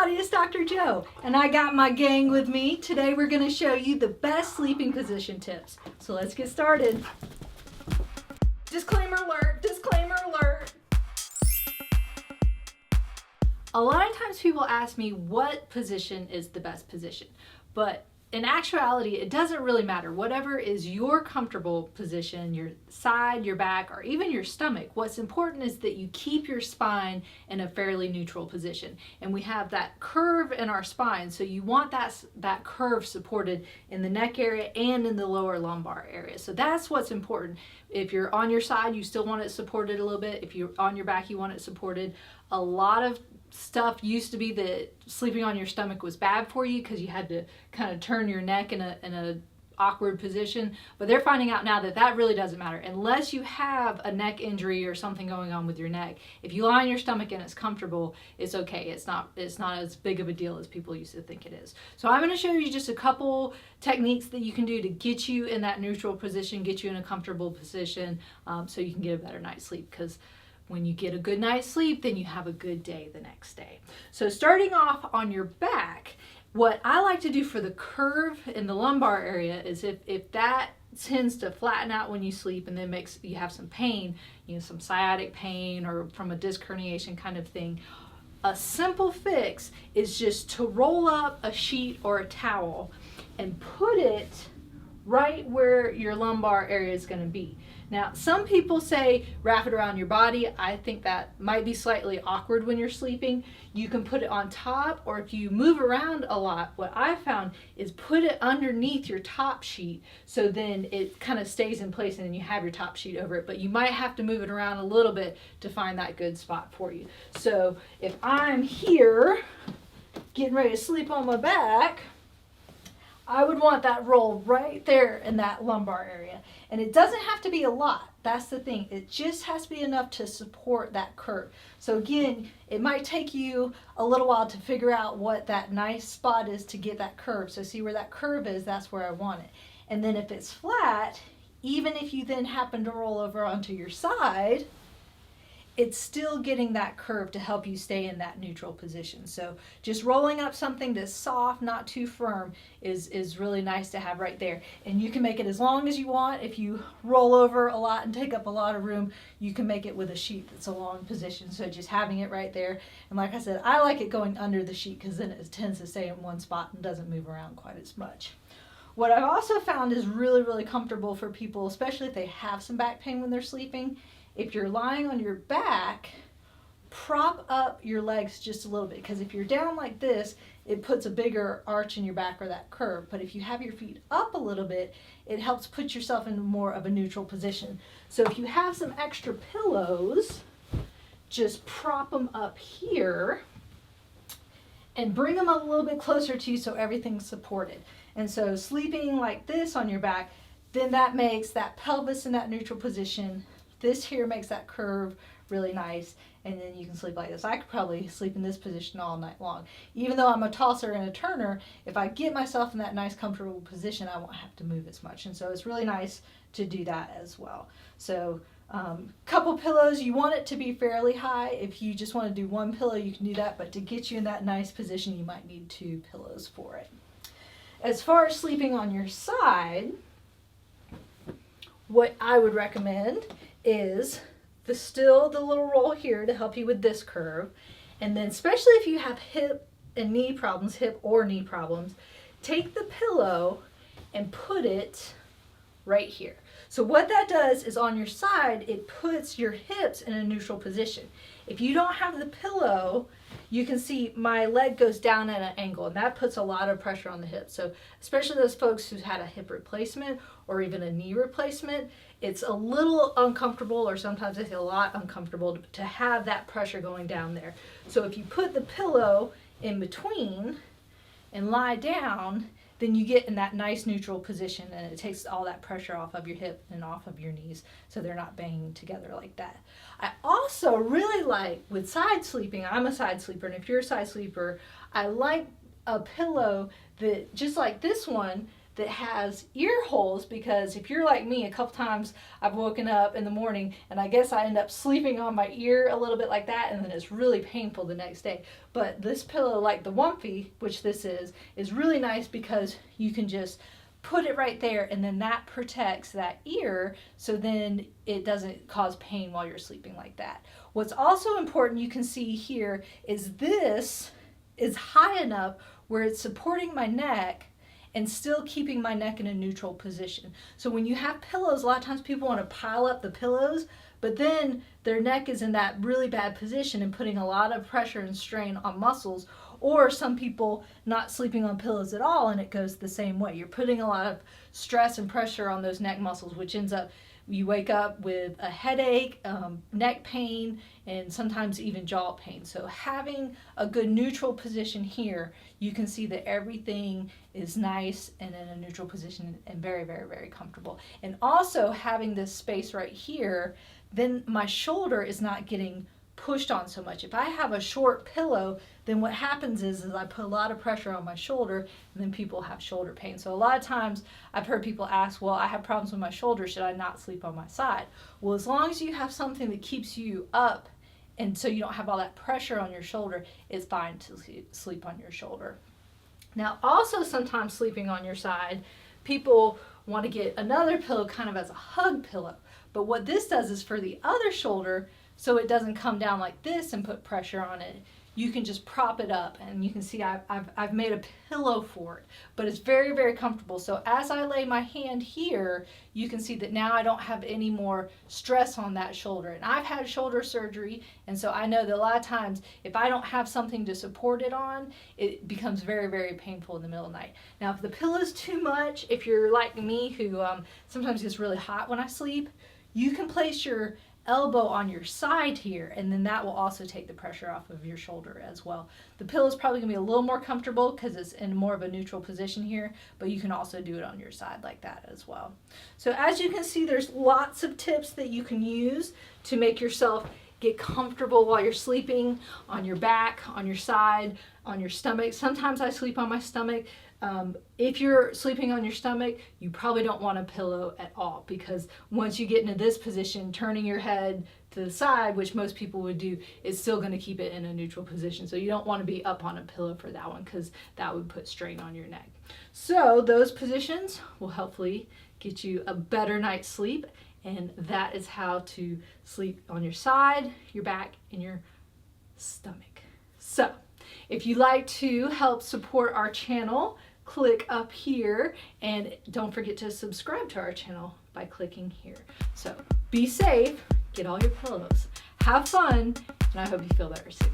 everybody, it's Dr. Joe, and I got my gang with me. Today we're going to show you the best sleeping position tips. So let's get started. Disclaimer alert, disclaimer alert. A lot of times people ask me what position is the best position, but in actuality, it doesn't really matter. Whatever is your comfortable position, your side, your back, or even your stomach, what's important is that you keep your spine in a fairly neutral position. And we have that curve in our spine, so you want that curve supported in the neck area and in the lower lumbar area. So that's what's important. If you're on your side, you still want it supported a little bit. If you're on your back, you want it supported. A lot of stuff used to be that sleeping on your stomach was bad for you because you had to kind of turn your neck in a awkward position, but they're finding out now that that really doesn't matter unless you have a neck injury or something going on with your neck. If you lie on your stomach and it's comfortable, it's okay. It's not as big of a deal as people used to think it is. So I'm going to show you just a couple techniques that you can do to get you in that neutral position, get you in a comfortable position, so you can get a better night's sleep, because when you get a good night's sleep, then you have a good day the next day. So starting off on your back, what I like to do for the curve in the lumbar area is if that tends to flatten out when you sleep and then makes you have some pain, some sciatic pain or from a disc herniation kind of thing, a simple fix is just to roll up a sheet or a towel and put it right where your lumbar area is going to be. Now, some people say wrap it around your body. I think that might be slightly awkward when you're sleeping. You can put it on top, or if you move around a lot, what I found is put it underneath your top sheet, so then it kind of stays in place and then you have your top sheet over it, but you might have to move it around a little bit to find that good spot for you. So if I'm here getting ready to sleep on my back, I would want that roll right there in that lumbar area. And it doesn't have to be a lot. That's the thing. It just has to be enough to support that curve. So again, it might take you a little while to figure out what that nice spot is to get that curve. So see where that curve is, that's where I want it. And then if it's flat, even if you then happen to roll over onto your side, it's still getting that curve to help you stay in that neutral position. So just rolling up something that's soft, not too firm, is really nice to have right there. And you can make it as long as you want. If you roll over a lot and take up a lot of room, you can make it with a sheet that's a long position. So just having it right there. And like I said, I like it going under the sheet because then it tends to stay in one spot and doesn't move around quite as much. What I've also found is really, really comfortable for people, especially if they have some back pain when they're sleeping. If you're lying on your back, prop up your legs just a little bit, because if you're down like this, it puts a bigger arch in your back or that curve. But if you have your feet up a little bit, it helps put yourself in more of a neutral position. So if you have some extra pillows, just prop them up here and bring them a little bit closer to you so everything's supported. And so sleeping like this on your back, then that makes that pelvis in that neutral position. This here makes that curve really nice, and then you can sleep like this. I could probably sleep in this position all night long. Even though I'm a tosser and a turner, if I get myself in that nice comfortable position, I won't have to move as much. And so it's really nice to do that as well. So couple pillows, you want it to be fairly high. If you just want to do one pillow, you can do that, but to get you in that nice position, you might need 2 pillows for it. As far as sleeping on your side, what I would recommend is the little roll here to help you with this curve. And then especially if you have hip or knee problems, take the pillow and put it right here. So what that does is on your side, it puts your hips in a neutral position. If you don't have the pillow, you can see my leg goes down at an angle, and that puts a lot of pressure on the hips. So especially those folks who've had a hip replacement or even a knee replacement, it's a little uncomfortable, or sometimes it's a lot uncomfortable to have that pressure going down there. So if you put the pillow in between and lie down, then you get in that nice neutral position, and it takes all that pressure off of your hip and off of your knees, so they're not banging together like that. I also really like, with side sleeping, I'm a side sleeper, and if you're a side sleeper, I like a pillow that, just like this one, that has ear holes, because if you're like me, a couple times I've woken up in the morning and I guess I end up sleeping on my ear a little bit like that, and then it's really painful the next day. But this pillow, like the Wumpy, which this is really nice because you can just put it right there, and then that protects that ear, so then it doesn't cause pain while you're sleeping like that. What's also important, you can see here, is this is high enough where it's supporting my neck and still keeping my neck in a neutral position. So when you have pillows, a lot of times people want to pile up the pillows, but then their neck is in that really bad position and putting a lot of pressure and strain on muscles. Or some people not sleeping on pillows at all, and it goes the same way. You're putting a lot of stress and pressure on those neck muscles, which ends up, you wake up with a headache, neck pain, and sometimes even jaw pain. So having a good neutral position here, you can see that everything is nice and in a neutral position and very, very, very comfortable. And also having this space right here, then my shoulder is not getting pushed on so much. If I have a short pillow, then what happens is I put a lot of pressure on my shoulder, and then people have shoulder pain. So a lot of times I've heard people ask, well, I have problems with my shoulder, should I not sleep on my side? Well, as long as you have something that keeps you up, and so you don't have all that pressure on your shoulder, it's fine to sleep on your shoulder. Now, also sometimes sleeping on your side, people want to get another pillow kind of as a hug pillow. But what this does is for the other shoulder, so it doesn't come down like this and put pressure on it, you can just prop it up, and you can see I've made a pillow for it, but it's very, very comfortable. So as I lay my hand here, you can see that now I don't have any more stress on that shoulder. And I've had shoulder surgery, and so I know that a lot of times if I don't have something to support it on, it becomes very, very painful in the middle of the night. Now, if the pillow's too much, if you're like me who sometimes gets really hot when I sleep, you can place your elbow on your side here, and then that will also take the pressure off of your shoulder as well. The pillow is probably going to be a little more comfortable because it's in more of a neutral position here, but you can also do it on your side like that as well. So as you can see, there's lots of tips that you can use to make yourself get comfortable while you're sleeping, on your back, on your side, on your stomach. Sometimes I sleep on my stomach. If you're sleeping on your stomach, you probably don't want a pillow at all, because once you get into this position, turning your head to the side, which most people would do, is still going to keep it in a neutral position. So you don't want to be up on a pillow for that one, because that would put strain on your neck. So those positions will hopefully get you a better night's sleep, and that is how to sleep on your side, your back, and your stomach. So if you'd like to help support our channel, click up here, and don't forget to subscribe to our channel by clicking here. So be safe, get all your pillows, have fun, and I hope you feel better soon.